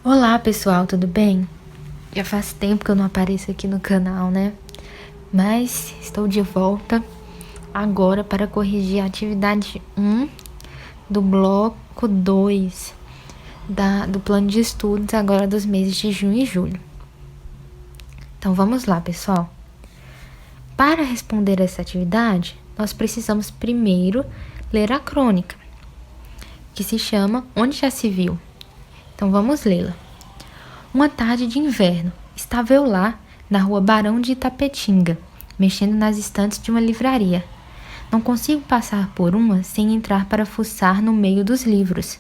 Olá pessoal, tudo bem? Já faz tempo que eu não apareço aqui no canal, né? Mas estou de volta agora para corrigir a atividade 1 do bloco 2 do plano de estudos agora dos meses de junho e julho. Então vamos lá, pessoal. Para responder essa atividade, nós precisamos primeiro ler a crônica, que se chama Onde Já Se Viu. Então vamos lê-la. Uma tarde de inverno, estava eu lá, na rua Barão de Itapetinga, mexendo nas estantes de uma livraria. Não consigo passar por uma sem entrar para fuçar no meio dos livros.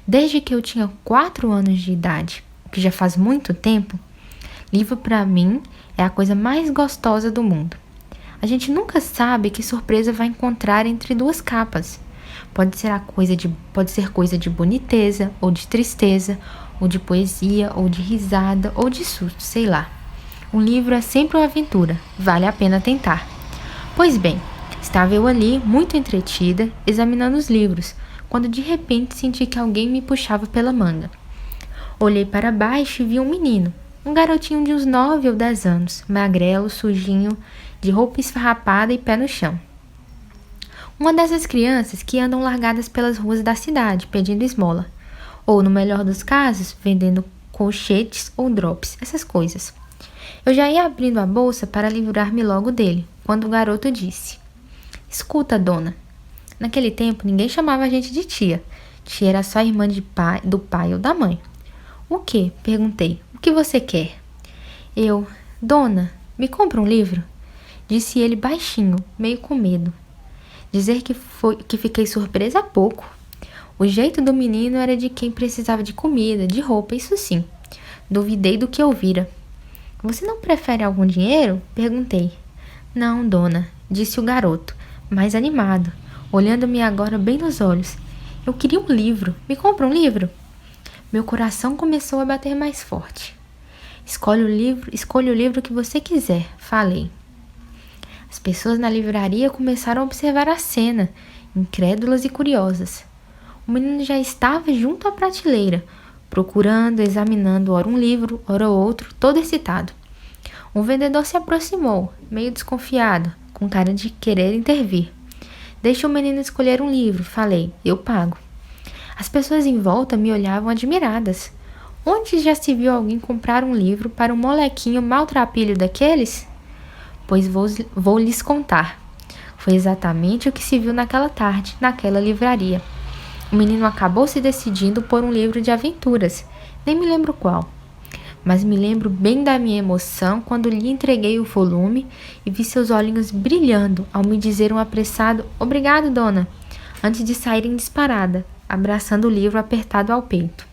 Desde que eu tinha 4 anos de idade, o que já faz muito tempo, livro para mim é a coisa mais gostosa do mundo. A gente nunca sabe que surpresa vai encontrar entre duas capas. Pode ser coisa de boniteza, ou de tristeza, ou de poesia, ou de risada, ou de susto, sei lá. Um livro é sempre uma aventura, vale a pena tentar. Pois bem, estava eu ali, muito entretida, examinando os livros, quando de repente senti que alguém me puxava pela manga. Olhei para baixo e vi um menino, um garotinho de uns 9 ou 10 anos, magrelo, sujinho, de roupa esfarrapada e pé no chão. Uma dessas crianças que andam largadas pelas ruas da cidade, pedindo esmola. Ou, no melhor dos casos, vendendo colchetes ou drops, essas coisas. Eu já ia abrindo a bolsa para livrar-me logo dele, quando o garoto disse: Escuta, dona. Naquele tempo, ninguém chamava a gente de tia. Tia era só irmã do pai ou da mãe. O quê? Perguntei. O que você quer? Dona, me compra um livro? Disse ele baixinho, meio com medo. Dizer que fiquei surpresa há pouco. O jeito do menino era de quem precisava de comida, de roupa, isso sim. Duvidei do que ouvira. Você não prefere algum dinheiro? Perguntei. Não, dona, disse o garoto, mais animado, olhando-me agora bem nos olhos. Eu queria um livro. Me compra um livro? Meu coração começou a bater mais forte. Escolha o livro que você quiser, falei. As pessoas na livraria começaram a observar a cena, incrédulas e curiosas. O menino já estava junto à prateleira, procurando, examinando ora um livro, ora outro, todo excitado. Um vendedor se aproximou, meio desconfiado, com cara de querer intervir. Deixe o menino escolher um livro, falei, eu pago. As pessoas em volta me olhavam admiradas. Onde já se viu alguém comprar um livro para um molequinho maltrapilho daqueles? Pois vou lhes contar. Foi exatamente o que se viu naquela tarde, naquela livraria. O menino acabou se decidindo por um livro de aventuras, nem me lembro qual. Mas me lembro bem da minha emoção quando lhe entreguei o volume e vi seus olhinhos brilhando ao me dizer um apressado "Obrigado, dona", antes de sair em disparada, abraçando o livro apertado ao peito.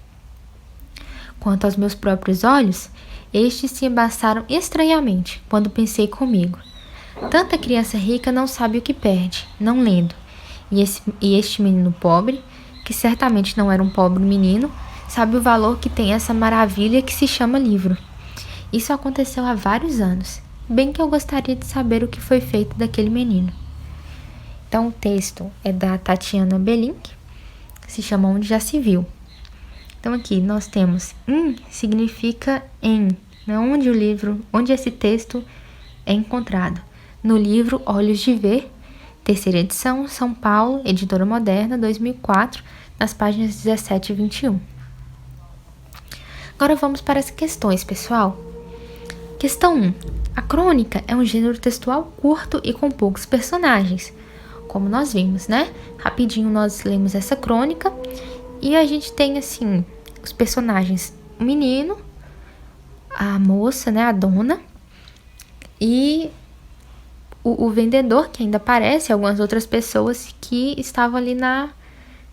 Quanto aos meus próprios olhos, estes se embaçaram estranhamente quando pensei comigo. Tanta criança rica não sabe o que perde, não lendo. E este menino pobre, que certamente não era um pobre menino, sabe o valor que tem essa maravilha que se chama livro. Isso aconteceu há vários anos, bem que eu gostaria de saber o que foi feito daquele menino. Então o texto é da Tatiana Belink, se chama Onde Já Se Viu. Então aqui nós temos significa em, né, onde esse texto é encontrado. No livro Olhos de Ver, terceira edição, São Paulo, Editora Moderna, 2004, nas páginas 17 e 21. Agora vamos para as questões, pessoal. Questão 1. A crônica é um gênero textual curto e com poucos personagens. Como nós vimos, né? Rapidinho nós lemos essa crônica e a gente tem, assim, os personagens, o menino, a moça, né, a dona, e o vendedor, que ainda aparece, algumas outras pessoas que estavam ali na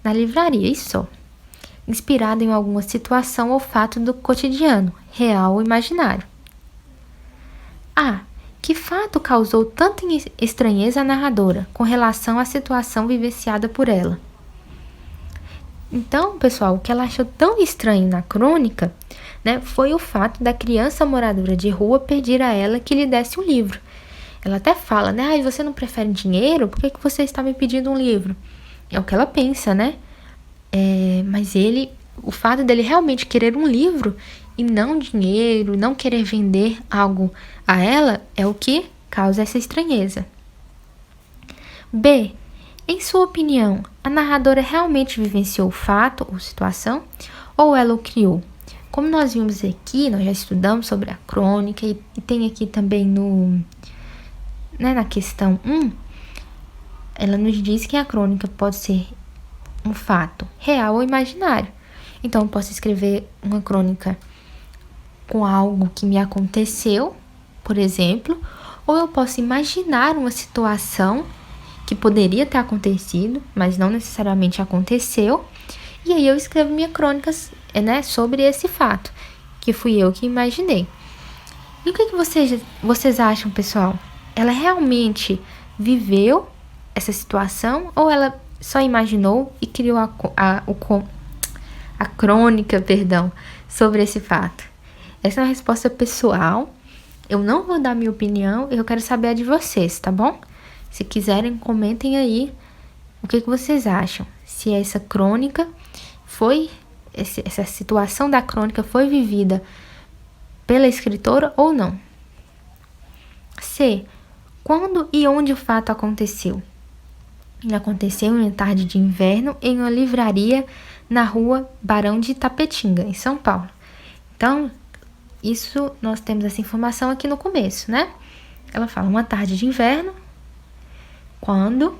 livraria, isso só. Inspirado em alguma situação ou fato do cotidiano, real ou imaginário. Que fato causou tanta estranheza à narradora com relação à situação vivenciada por ela? Então, pessoal, o que ela achou tão estranho na crônica, né, foi o fato da criança moradora de rua pedir a ela que lhe desse um livro. Ela até fala, né, você não prefere dinheiro? Por que você está me pedindo um livro? É o que ela pensa, né? Mas ele o fato dele realmente querer um livro e não dinheiro, não querer vender algo a ela, é o que causa essa estranheza. B. Em sua opinião, a narradora realmente vivenciou o fato ou situação, ou ela o criou? Como nós vimos aqui, nós já estudamos sobre a crônica, e tem aqui também na questão 1, ela nos diz que a crônica pode ser um fato real ou imaginário. Então, eu posso escrever uma crônica com algo que me aconteceu, por exemplo, ou eu posso imaginar uma situação que poderia ter acontecido, mas não necessariamente aconteceu, e aí eu escrevo minha crônica, sobre esse fato, que fui eu que imaginei. E o que vocês acham, pessoal? Ela realmente viveu essa situação, ou ela só imaginou e criou a crônica, sobre esse fato? Essa é uma resposta pessoal. Eu não vou dar minha opinião, eu quero saber a de vocês, tá bom? Se quiserem, comentem aí o que vocês acham. Se essa crônica essa situação da crônica foi vivida pela escritora ou não. C. Quando e onde o fato aconteceu? Ele aconteceu em uma tarde de inverno em uma livraria na rua Barão de Itapetinga, em São Paulo. Então, isso nós temos essa informação aqui no começo, né? Ela fala uma tarde de inverno, quando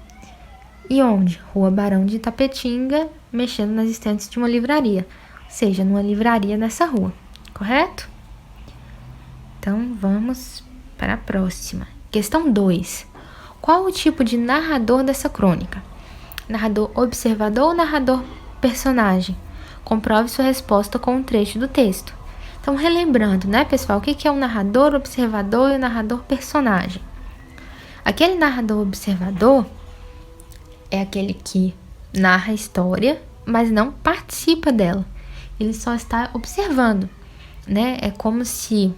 e onde? Rua Barão de Itapetinga, mexendo nas estantes de uma livraria. Ou seja, numa livraria nessa rua, correto? Então, vamos para a próxima. Questão 2. Qual o tipo de narrador dessa crônica? Narrador observador ou narrador personagem? Comprove sua resposta com um trecho do texto. Então, relembrando, né, pessoal, o que é o narrador observador e o narrador personagem? Aquele narrador observador é aquele que narra a história, mas não participa dela. Ele só está observando, né? É como se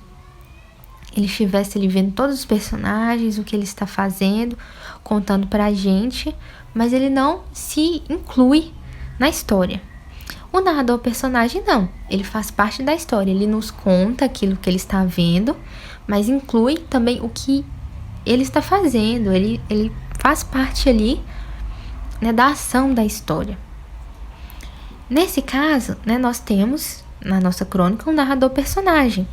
ele estivesse ali vendo todos os personagens, o que ele está fazendo, contando pra gente, mas ele não se inclui na história. O narrador personagem não, ele faz parte da história, ele nos conta aquilo que ele está vendo, mas inclui também o que ele está fazendo, ele faz parte ali, né, da ação da história. Nesse caso, né, nós temos na nossa crônica um narrador personagem.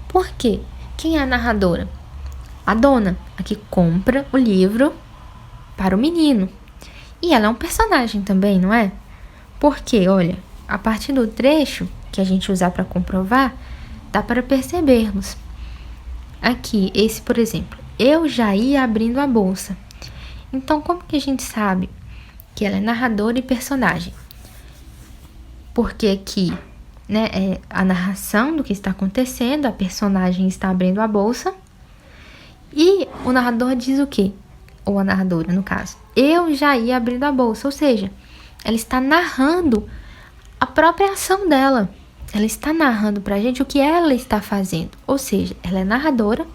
Por quê? Quem é a narradora? A dona, a que compra o livro para o menino. E ela é um personagem também, não é? Porque, olha, a partir do trecho que a gente usar para comprovar, dá para percebermos. Aqui, esse, por exemplo, eu já ia abrindo a bolsa. Então, como que a gente sabe que ela é narradora e personagem? Porque aqui, né, é a narração do que está acontecendo, a personagem está abrindo a bolsa, e o narrador diz o quê? Ou a narradora, no caso. Eu já ia abrindo a bolsa, ou seja, ela está narrando a própria ação dela. Ela está narrando pra gente o que ela está fazendo. Ou seja, ela é narradora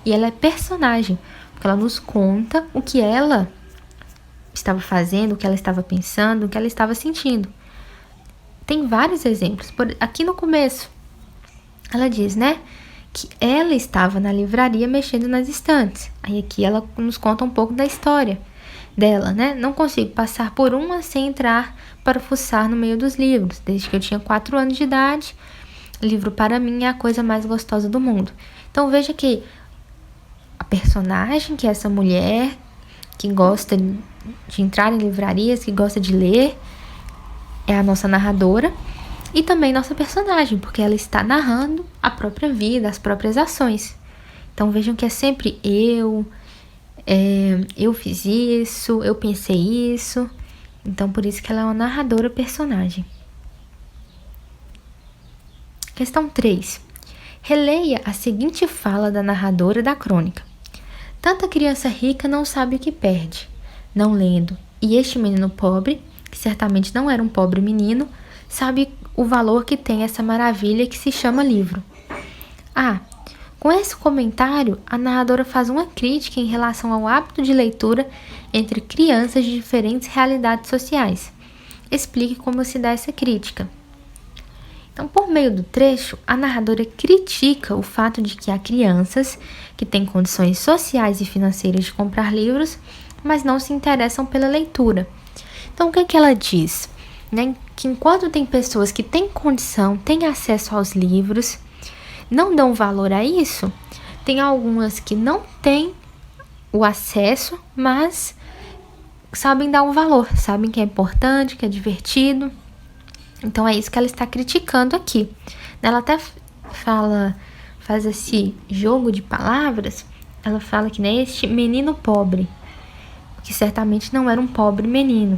e ela é personagem, porque ela nos conta o que ela estava fazendo, o que ela estava pensando, o que ela estava sentindo. Tem vários exemplos. Aqui no começo, ela diz, né, que ela estava na livraria mexendo nas estantes. Aí aqui ela nos conta um pouco da história dela, né? Não consigo passar por uma sem entrar para fuçar no meio dos livros. Desde que eu tinha 4 anos de idade, livro para mim é a coisa mais gostosa do mundo. Então veja que a personagem, que é essa mulher que gosta de entrar em livrarias, que gosta de ler, é a nossa narradora e também nossa personagem, porque ela está narrando a própria vida, as próprias ações. Então vejam que é sempre eu fiz isso, eu pensei isso. Então por isso que ela é uma narradora personagem. Questão 3. Releia a seguinte fala da narradora da crônica. Tanta criança rica não sabe o que perde, não lendo, e este menino pobre, que certamente não era um pobre menino, sabe o valor que tem essa maravilha que se chama livro. Com esse comentário, a narradora faz uma crítica em relação ao hábito de leitura entre crianças de diferentes realidades sociais. Explique como se dá essa crítica. Então, por meio do trecho, a narradora critica o fato de que há crianças que têm condições sociais e financeiras de comprar livros, mas não se interessam pela leitura. Então, o que é que ela diz? Né? Que enquanto tem pessoas que têm condição, têm acesso aos livros, não dão valor a isso, tem algumas que não têm o acesso, mas sabem dar um valor, sabem que é importante, que é divertido. Então é isso que ela está criticando aqui. Ela até faz esse jogo de palavras, ela fala que né, este menino pobre, que certamente não era um pobre menino.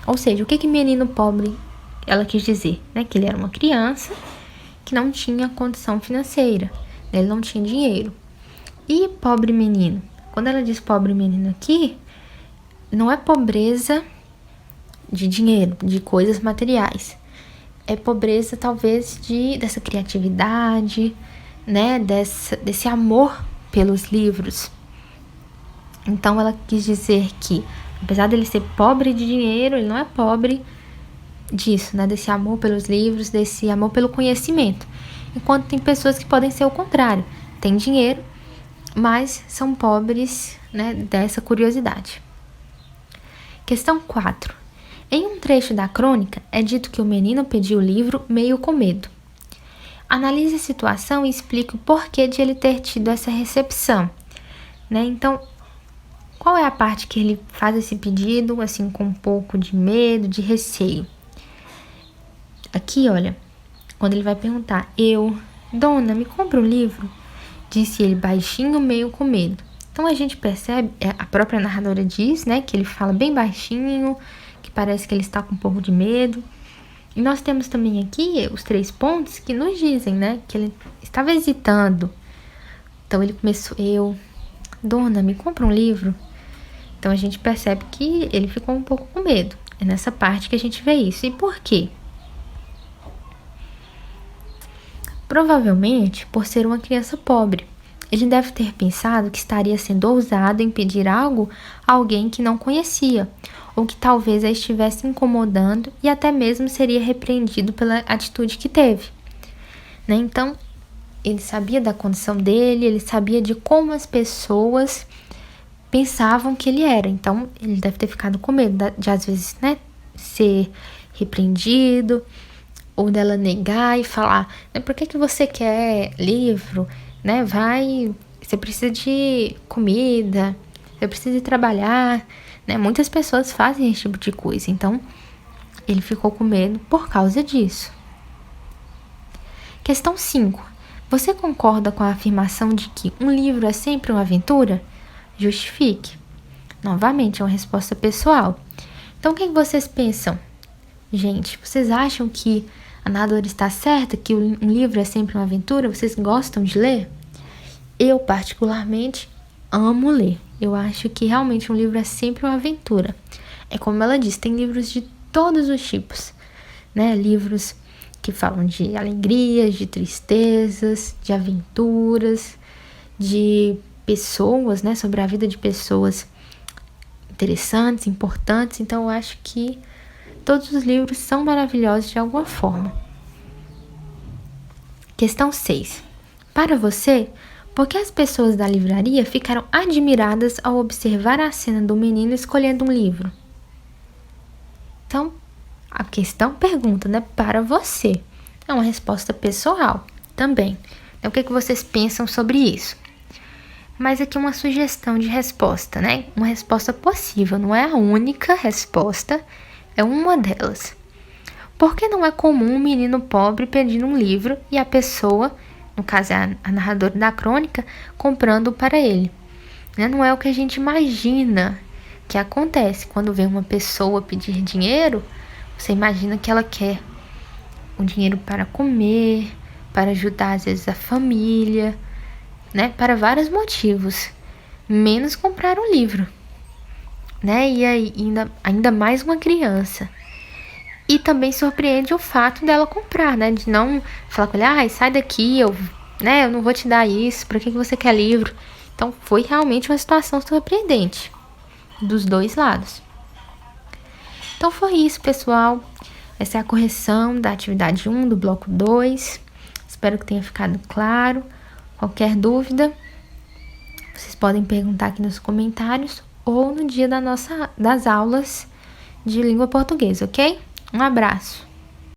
Ou seja, o que menino pobre ela quis dizer? Né? Que ele era uma criança que não tinha condição financeira, né? Ele não tinha dinheiro. E pobre menino? Quando ela diz pobre menino aqui, não é pobreza de dinheiro, de coisas materiais. É pobreza talvez dessa criatividade, né, desse amor pelos livros. Então ela quis dizer que, apesar dele ser pobre de dinheiro, ele não é pobre disso, né, desse amor pelos livros, desse amor pelo conhecimento. Enquanto tem pessoas que podem ser o contrário, têm dinheiro, mas são pobres, né, dessa curiosidade. Questão 4. Em um trecho da crônica, é dito que o menino pediu o livro meio com medo. Analise a situação e explique o porquê de ele ter tido essa recepção. Né? Então, qual é a parte que ele faz esse pedido, assim, com um pouco de medo, de receio? Aqui, olha, quando ele vai perguntar, dona, me compra um livro? Disse ele baixinho, meio com medo. Então, a gente percebe, a própria narradora diz, né, que ele fala bem baixinho, parece que ele está com um pouco de medo. E nós temos também aqui os 3 pontos que nos dizem, né, que ele estava hesitando. Então ele começou, dona, me compra um livro? Então a gente percebe que ele ficou um pouco com medo. É nessa parte que a gente vê isso. E por quê? Provavelmente por ser uma criança pobre. Ele deve ter pensado que estaria sendo ousado em pedir algo a alguém que não conhecia, ou que talvez a estivesse incomodando e até mesmo seria repreendido pela atitude que teve. Né? Então, ele sabia da condição dele, ele sabia de como as pessoas pensavam que ele era. Então, ele deve ter ficado com medo de às vezes, né, ser repreendido, ou dela negar e falar, né, por que você quer livro? Né? Você precisa de comida, você precisa de trabalhar, né? Muitas pessoas fazem esse tipo de coisa, então ele ficou com medo por causa disso. Questão 5. Você concorda com a afirmação de que um livro é sempre uma aventura? Justifique. Novamente, é uma resposta pessoal. Então, o que vocês pensam? Gente, vocês acham que a narradora está certa, que um livro é sempre uma aventura? Vocês gostam de ler? Eu, particularmente, amo ler. Eu acho que realmente um livro é sempre uma aventura. É como ela diz, tem livros de todos os tipos, né? Livros que falam de alegrias, de tristezas, de aventuras, de pessoas, né? Sobre a vida de pessoas interessantes, importantes. Então, eu acho que todos os livros são maravilhosos de alguma forma. Questão 6. Para você, por que as pessoas da livraria ficaram admiradas ao observar a cena do menino escolhendo um livro? Então, a questão pergunta, né? Para você. É uma resposta pessoal também. Então, o que vocês pensam sobre isso? Mas aqui uma sugestão de resposta, né? Uma resposta possível, não é a única resposta, é uma delas. Por que não é comum um menino pobre pedir um livro e a pessoa, no caso a narradora da crônica, comprando para ele? Não é o que a gente imagina que acontece. Quando vê uma pessoa pedir dinheiro, você imagina que ela quer o dinheiro para comer, para ajudar às vezes a família, né? Para vários motivos, menos comprar um livro, né? E aí, ainda mais uma criança. E também surpreende o fato dela comprar, né? De não falar com ele, sai daqui, eu não vou te dar isso, pra que você quer livro? Então, foi realmente uma situação surpreendente, dos dois lados. Então, foi isso, pessoal. Essa é a correção da atividade 1 do bloco 2. Espero que tenha ficado claro. Qualquer dúvida, vocês podem perguntar aqui nos comentários ou no dia das aulas de língua portuguesa, ok? Um abraço!